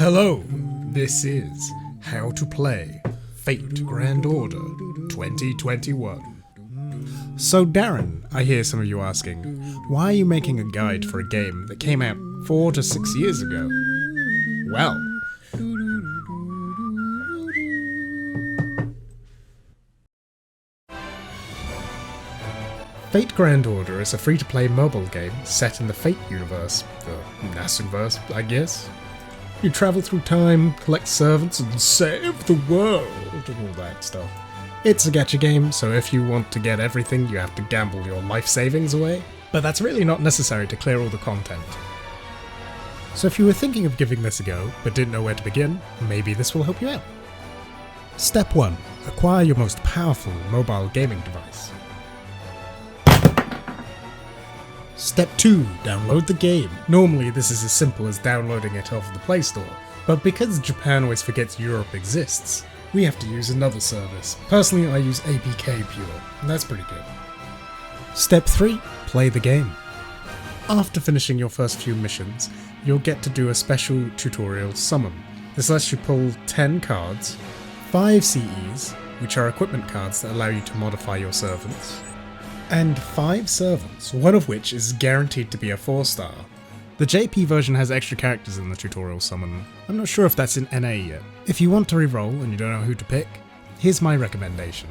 Hello, this is How to Play Fate Grand Order 2021. So Darren, I hear some of you asking, why are you making a guide for a game that came out 4 to 6 years ago? Well, Fate Grand Order is a free-to-play mobile game set in the Fate universe, the Nasuverse, I guess. You travel through time, collect servants, and save the world, and all that stuff. It's a gacha game, so if you want to get everything, you have to gamble your life savings away, but that's really not necessary to clear all the content. So if you were thinking of giving this a go, but didn't know where to begin, maybe this will help you out. Step 1. Acquire your most powerful mobile gaming device. Step 2. Download the game. Normally this is as simple as downloading it off the Play Store, but because Japan always forgets Europe exists, we have to use another service. Personally I use APK Pure, and that's pretty good. Step 3. Play the game. After finishing your first few missions, you'll get to do a special tutorial summon. This lets you pull 10 cards, 5 CEs, which are equipment cards that allow you to modify your servants, and 5 servants, one of which is guaranteed to be a 4-star. The JP version has extra characters in the tutorial summon. I'm not sure if that's in NA yet. If you want to reroll and you don't know who to pick, here's my recommendation.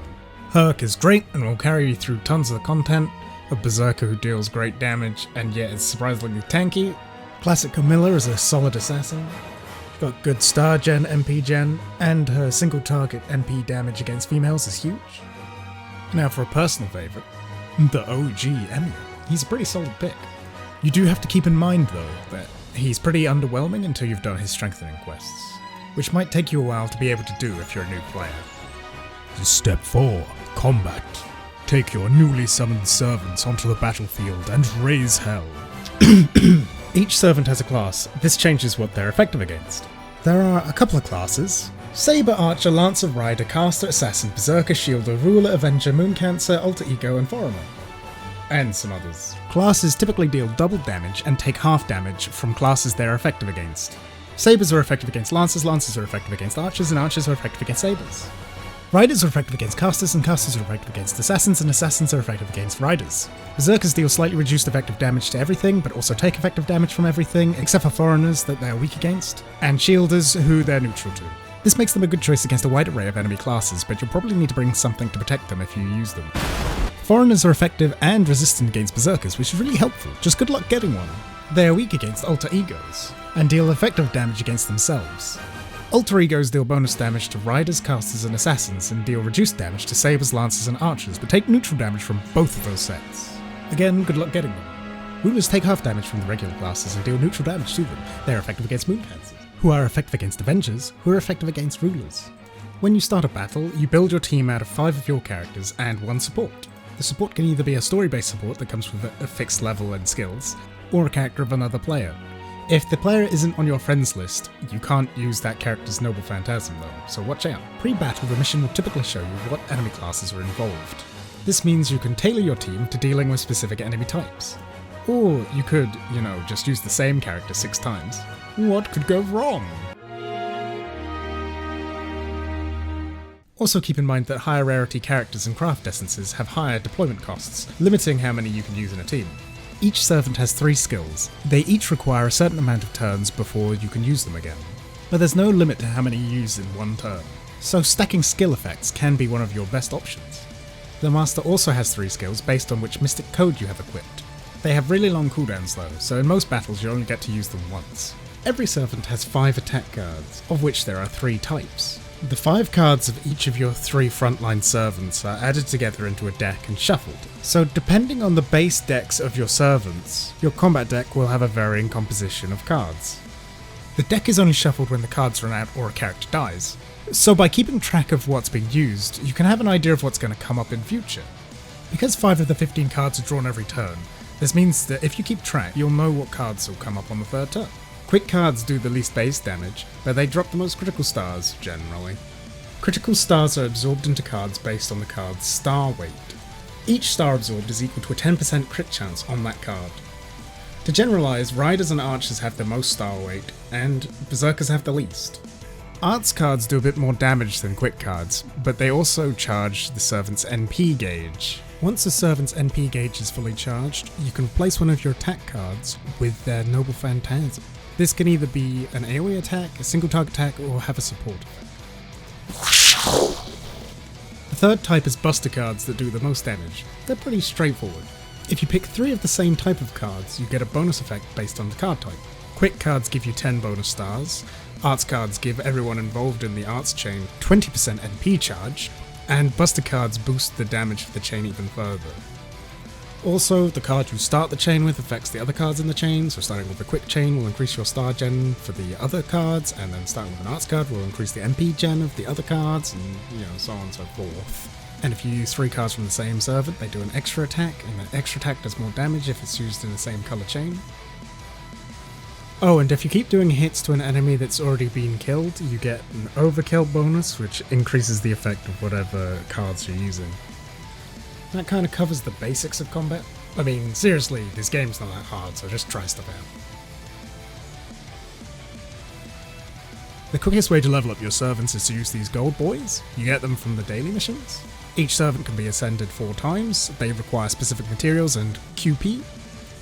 Herc is great and will carry you through tons of the content, a berserker who deals great damage and yet is surprisingly tanky. Classic Camilla is a solid assassin. Got good star gen, MP gen, and her single target MP damage against females is huge. Now for a personal favourite, the OG Emiel. He's a pretty solid pick. You do have to keep in mind though, that he's pretty underwhelming until you've done his strengthening quests, which might take you a while to be able to do if you're a new player. Step 4. Combat. Take your newly summoned servants onto the battlefield and raise hell. Each servant has a class. This changes what they're effective against. There are a couple of classes. Saber, Archer, Lancer, Rider, Caster, Assassin, Berserker, Shielder, Ruler, Avenger, Mooncancer, Alter Ego, and Foreigner. And some others. Classes typically deal double damage and take half damage from classes they're effective against. Sabers are effective against Lancers, Lancers are effective against Archers, and Archers are effective against Sabers. Riders are effective against Casters, and Casters are effective against Assassins, and Assassins are effective against Riders. Berserkers deal slightly reduced effective damage to everything, but also take effective damage from everything, except for Foreigners that they're weak against, and Shielders who they're neutral to. This makes them a good choice against a wide array of enemy classes, but you'll probably need to bring something to protect them if you use them. Foreigners are effective and resistant against Berserkers, which is really helpful, just good luck getting one. They are weak against Alter Egos, and deal effective damage against themselves. Alter Egos deal bonus damage to Riders, Casters, and Assassins, and deal reduced damage to Sabers, Lancers, and Archers, but take neutral damage from both of those sets. Again, good luck getting them. Rulers take half damage from the regular classes and deal neutral damage to them. They are effective against Mooncancers, who are effective against Avengers, who are effective against Rulers. When you start a battle, you build your team out of 5 of your characters and 1 support. The support can either be a story-based support that comes with a fixed level and skills, or a character of another player. If the player isn't on your friends list, you can't use that character's Noble Phantasm though, so watch out. Pre-battle, the mission will typically show you what enemy classes are involved. This means you can tailor your team to dealing with specific enemy types. Or you could, just use the same character 6 times. What could go wrong? Also keep in mind that higher rarity characters and craft essences have higher deployment costs, limiting how many you can use in a team. Each servant has 3 skills. They each require a certain amount of turns before you can use them again. But there's no limit to how many you use in one turn, so stacking skill effects can be one of your best options. The Master also has 3 skills based on which mystic code you have equipped. They have really long cooldowns though, so in most battles you only get to use them once. Every servant has 5 attack cards, of which there are 3 types. The 5 cards of each of your 3 frontline servants are added together into a deck and shuffled. So depending on the base decks of your servants, your combat deck will have a varying composition of cards. The deck is only shuffled when the cards run out or a character dies. So by keeping track of what's being used, you can have an idea of what's going to come up in future. Because 5 of the 15 cards are drawn every turn, this means that if you keep track, you'll know what cards will come up on the 3rd turn. Quick cards do the least base damage, but they drop the most critical stars, generally. Critical stars are absorbed into cards based on the card's star weight. Each star absorbed is equal to a 10% crit chance on that card. To generalise, Riders and Archers have the most star weight, and Berserkers have the least. Arts cards do a bit more damage than quick cards, but they also charge the Servant's NP gauge. Once a Servant's NP gauge is fully charged, you can replace one of your attack cards with their Noble Phantasm. This can either be an AoE attack, a single target attack, or have a support effect. The third type is Buster cards that do the most damage. They're pretty straightforward. If you pick 3 of the same type of cards, you get a bonus effect based on the card type. Quick cards give you 10 bonus stars, Arts cards give everyone involved in the Arts chain 20% NP charge, and Buster cards boost the damage of the chain even further. Also, the card you start the chain with affects the other cards in the chain, so starting with a quick chain will increase your star gen for the other cards, and then starting with an Arts card will increase the NP gen of the other cards, and so on and so forth. And if you use 3 cards from the same servant, they do an extra attack, and that extra attack does more damage if it's used in the same colour chain. Oh, and if you keep doing hits to an enemy that's already been killed, you get an overkill bonus, which increases the effect of whatever cards you're using. That kind of covers the basics of combat. I mean, seriously, this game's not that hard, so just try stuff out. The quickest way to level up your servants is to use these gold boys. You get them from the daily missions. Each servant can be ascended 4 times, they require specific materials and QP.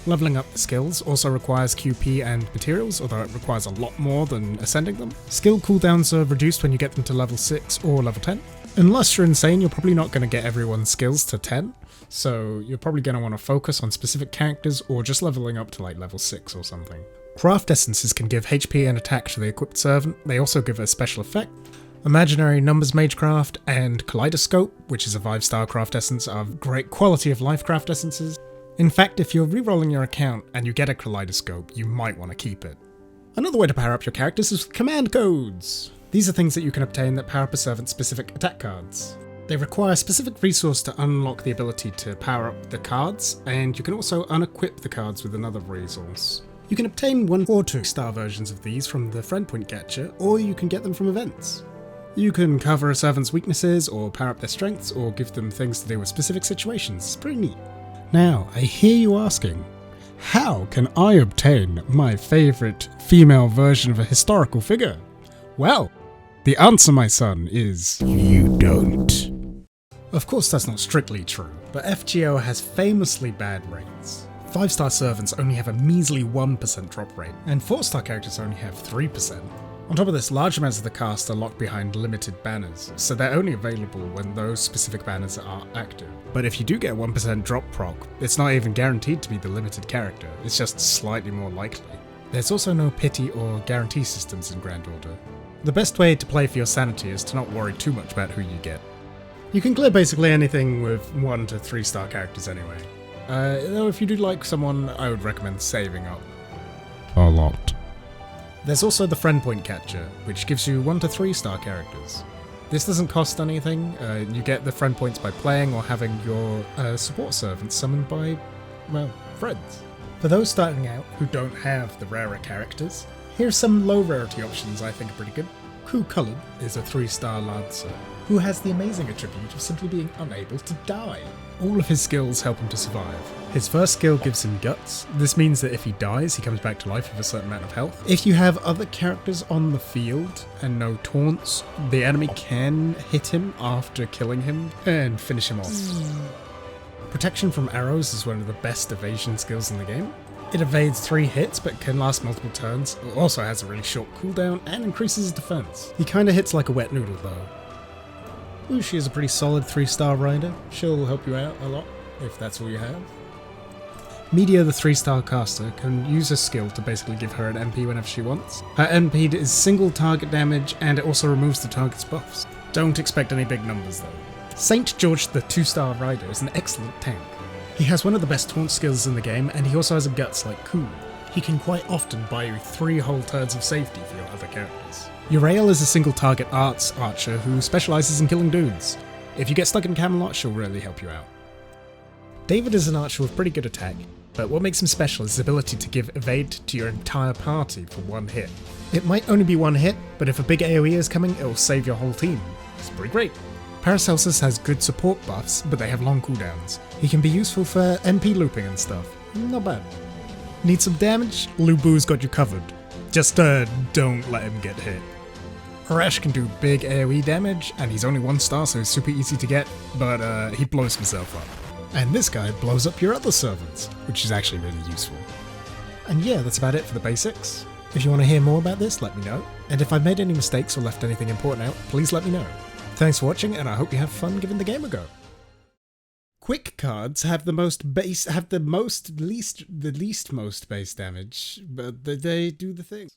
Leveling up the skills also requires QP and materials, although it requires a lot more than ascending them. Skill cooldowns are reduced when you get them to level 6 or level 10. Unless you're insane, you're probably not going to get everyone's skills to 10, so you're probably going to want to focus on specific characters or just leveling up to like level 6 or something. Craft essences can give HP and attack to the equipped servant. They also give a special effect. Imaginary Numbers Magecraft and Kaleidoscope, which is a 5-star craft essence, are great quality of life craft essences. In fact, if you're rerolling your account and you get a Kaleidoscope, you might want to keep it. Another way to power up your characters is with command codes. These are things that you can obtain that power up a servant's specific attack cards. They require a specific resource to unlock the ability to power up the cards, and you can also unequip the cards with another resource. You can obtain 1 or 2-star versions of these from the friend point gacha, or you can get them from events. You can cover a servant's weaknesses, or power up their strengths, or give them things to do with specific situations. It's pretty neat. Now, I hear you asking, how can I obtain my favourite female version of a historical figure? Well, the answer, my son, is you don't. Of course that's not strictly true, but FGO has famously bad rates. 5-star servants only have a measly 1% drop rate, and 4-star characters only have 3%. On top of this, large amounts of the cast are locked behind limited banners, so they're only available when those specific banners are active. But if you do get a 1% drop proc, it's not even guaranteed to be the limited character, it's just slightly more likely. There's also no pity or guarantee systems in Grand Order. The best way to play for your sanity is to not worry too much about who you get. You can clear basically anything with 1 to 3-star characters anyway. Though if you do like someone, I would recommend saving up a lot. There's also the friend point catcher, which gives you 1 to 3-star characters. This doesn't cost anything, you get the friend points by playing or having your support servants summoned by, well, friends. For those starting out who don't have the rarer characters, here's some low rarity options I think are pretty good. Coup Coloured is a 3-star Lancer, who has the amazing attribute of simply being unable to die. All of his skills help him to survive. His first skill gives him Guts. This means that if he dies, he comes back to life with a certain amount of health. If you have other characters on the field and no taunts, the enemy can hit him after killing him and finish him off. Protection from arrows is one of the best evasion skills in the game. It evades 3 hits but can last multiple turns. It also has a really short cooldown and increases his defense. He kinda hits like a wet noodle though. Ushi is a pretty solid 3-star rider. She'll help you out a lot, if that's all you have. Media, the 3-star caster, can use a skill to basically give her an MP whenever she wants. Her MP is single target damage, and it also removes the target's buffs. Don't expect any big numbers though. Saint George, the 2-star rider, is an excellent tank. He has one of the best taunt skills in the game, and he also has a guts like Cool. He can quite often buy you 3 whole turns of safety for your other characters. Uriel is a single target arts archer who specialises in killing dudes. If you get stuck in Camelot, she'll really help you out. David is an archer with pretty good attack, but what makes him special is his ability to give evade to your entire party for 1 hit. It might only be 1 hit, but if a big AoE is coming, it'll save your whole team. It's pretty great. Paracelsus has good support buffs, but they have long cooldowns. He can be useful for NP looping and stuff. Not bad. Need some damage? Lu Bu's got you covered. Just don't let him get hit. Harash can do big AoE damage, and he's only 1 star, so he's super easy to get, but he blows himself up. And this guy blows up your other servants, which is actually really useful. And yeah, that's about it for the basics. If you want to hear more about this, let me know. And if I've made any mistakes or left anything important out, please let me know. Thanks for watching, and I hope you have fun giving the game a go. Quick cards have the least most base damage, but they do the thing.